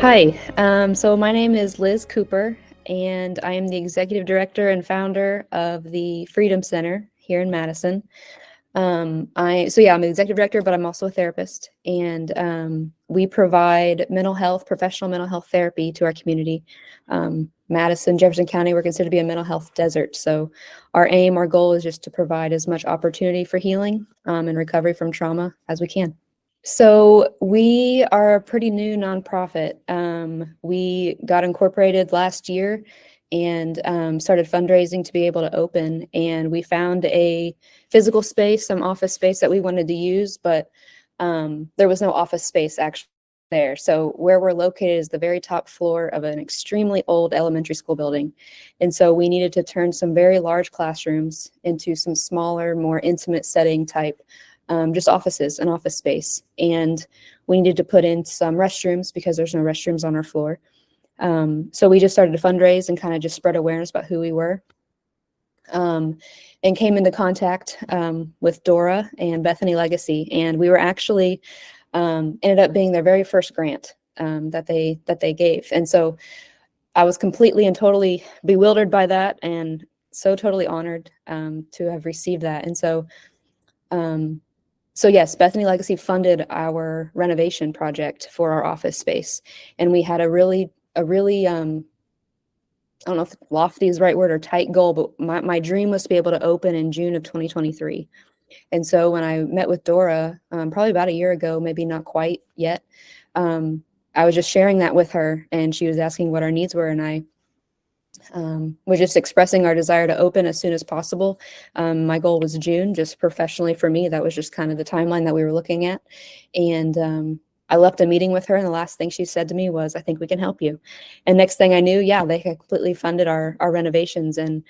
Hi, so my name is Liz Cooper, and I am the executive director and founder of the Freedom Center here in Madison. I'm the executive director, but I'm also a therapist, and we provide professional mental health therapy to our community. Madison, Jefferson County, we're considered to be a mental health desert. So our goal is just to provide as much opportunity for healing and recovery from trauma as we can. So we are a pretty new nonprofit. We got incorporated last year and started fundraising to be able to open. And we found a physical space, some office space that we wanted to use, but there was no office space actually there. So where we're located is the very top floor of an extremely old elementary school building. And so we needed to turn some very large classrooms into some smaller, more intimate setting type just offices, an office space. And we needed to put in some restrooms because there's no restrooms on our floor. So we just started to fundraise and kind of just spread awareness about who we were. And came into contact with Dora and Bethany Legacy. And we were actually ended up being their very first grant that they gave. And so I was completely and totally bewildered by that and so totally honored to have received that. And so yes, Bethany Legacy funded our renovation project for our office space. And we had a really, I don't know if lofty is the right word or tight goal, but my dream was to be able to open in June of 2023. And so when I met with Dora, probably about a year ago, maybe not quite yet, I was just sharing that with her and she was asking what our needs were. And I was just expressing our desire to open as soon as possible. My goal was June, just professionally for me. That was just kind of the timeline that we were looking at. And I left a meeting with her, and the last thing she said to me was, "I think we can help you." And next thing I knew, yeah, they had completely funded our renovations. And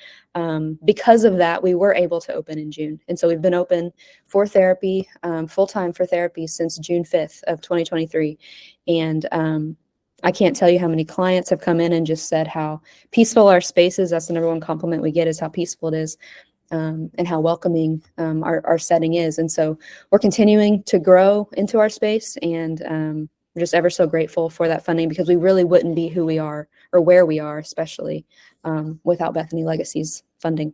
because of that, we were able to open in June. And so we've been open for therapy, full-time for therapy since June 5th of 2023. And I can't tell you how many clients have come in and just said how peaceful our space is. That's the number one compliment we get, is how peaceful it is, and how welcoming our setting is. And so we're continuing to grow into our space, and we're just ever so grateful for that funding, because we really wouldn't be who we are or where we are, especially without Bethany Legacy's funding.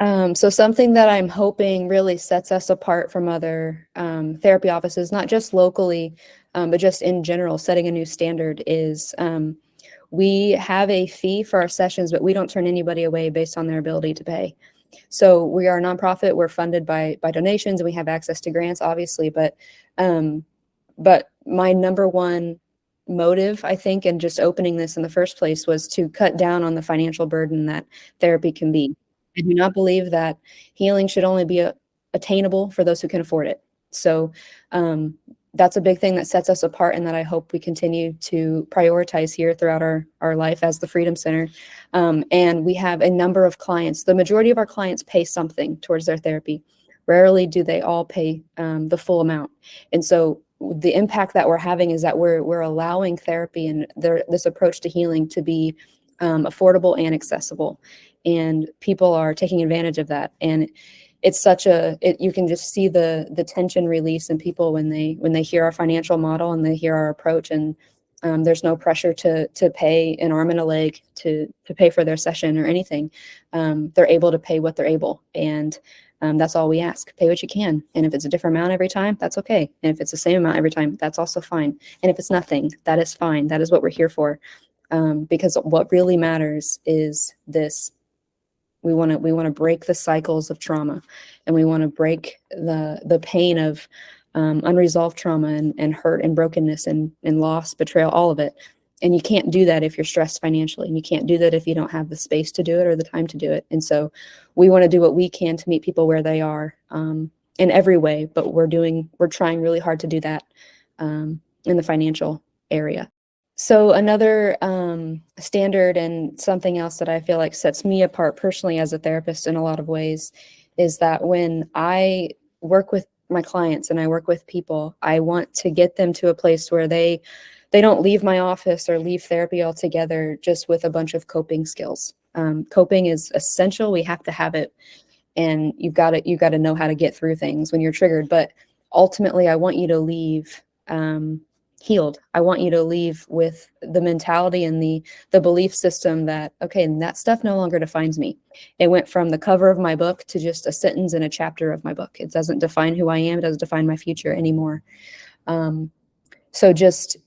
So something that I'm hoping really sets us apart from other therapy offices, not just locally, but just in general, setting a new standard, is we have a fee for our sessions, but we don't turn anybody away based on their ability to pay. So we are a nonprofit. We're funded by donations, and we have access to grants, obviously. But my number one motive, I think, in just opening this in the first place, was to cut down on the financial burden that therapy can be. I do not believe that healing should only be attainable for those who can afford it. So that's a big thing that sets us apart, and that I hope we continue to prioritize here throughout our life as the Freedom Center. And we have a number of clients. The majority of our clients pay something towards their therapy. Rarely do they all pay the full amount. And so the impact that we're having is that we're allowing therapy and this approach to healing to be affordable and accessible. And people are taking advantage of that. And it's you can just see the tension release in people when they hear our financial model and they hear our approach. And there's no pressure to pay an arm and a leg to pay for their session or anything. They're able to pay what they're able. And that's all we ask. Pay what you can. And if it's a different amount every time, that's okay. And if it's the same amount every time, that's also fine. And if it's nothing, that is fine. That is what we're here for. Because what really matters is this. We want to break the cycles of trauma, and we want to break the pain of unresolved trauma and hurt and brokenness and loss, betrayal, all of it. And you can't do that if you're stressed financially, and you can't do that if you don't have the space to do it or the time to do it. And so we want to do what we can to meet people where they are in every way, but we're trying really hard to do that in the financial area. So another standard, and something else that I feel like sets me apart personally as a therapist in a lot of ways, is that when I work with my clients and I work with people, I want to get them to a place where they don't leave my office or leave therapy altogether just with a bunch of coping skills. Coping is essential. We have to have it, and you've got to know how to get through things when you're triggered. But ultimately, I want you to leave healed. I want you to leave with the mentality and the belief system that, okay, and that stuff no longer defines me. It went from the cover of my book to just a sentence in a chapter of my book. It doesn't define who I am. It doesn't define my future anymore. So just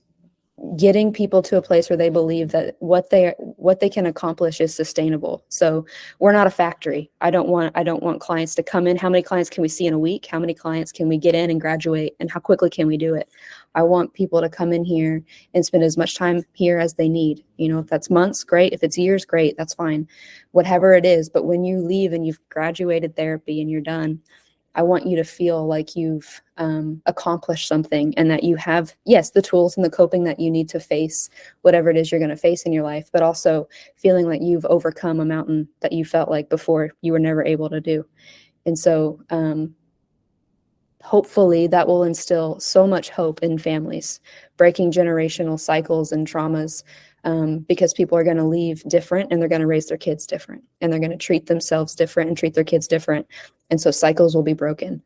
getting people to a place where they believe that what they can accomplish is sustainable. So we're not a factory. I don't want clients to come in. How many clients can we see in a week? How many clients can we get in and graduate? And how quickly can we do it? I want people to come in here and spend as much time here as they need. You know, if that's months, great. If it's years, great. That's fine. Whatever it is. But when you leave and you've graduated therapy and you're done, I want you to feel like you've accomplished something, and that you have, yes, the tools and the coping that you need to face whatever it is you're going to face in your life, but also feeling like you've overcome a mountain that you felt like before you were never able to do. And so hopefully that will instill so much hope in families, breaking generational cycles and traumas, because people are going to leave different, and they're going to raise their kids different, and they're going to treat themselves different and treat their kids different. And so cycles will be broken.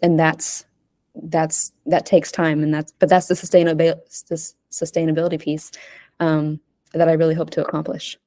And that takes time. And that's the sustainability piece that I really hope to accomplish.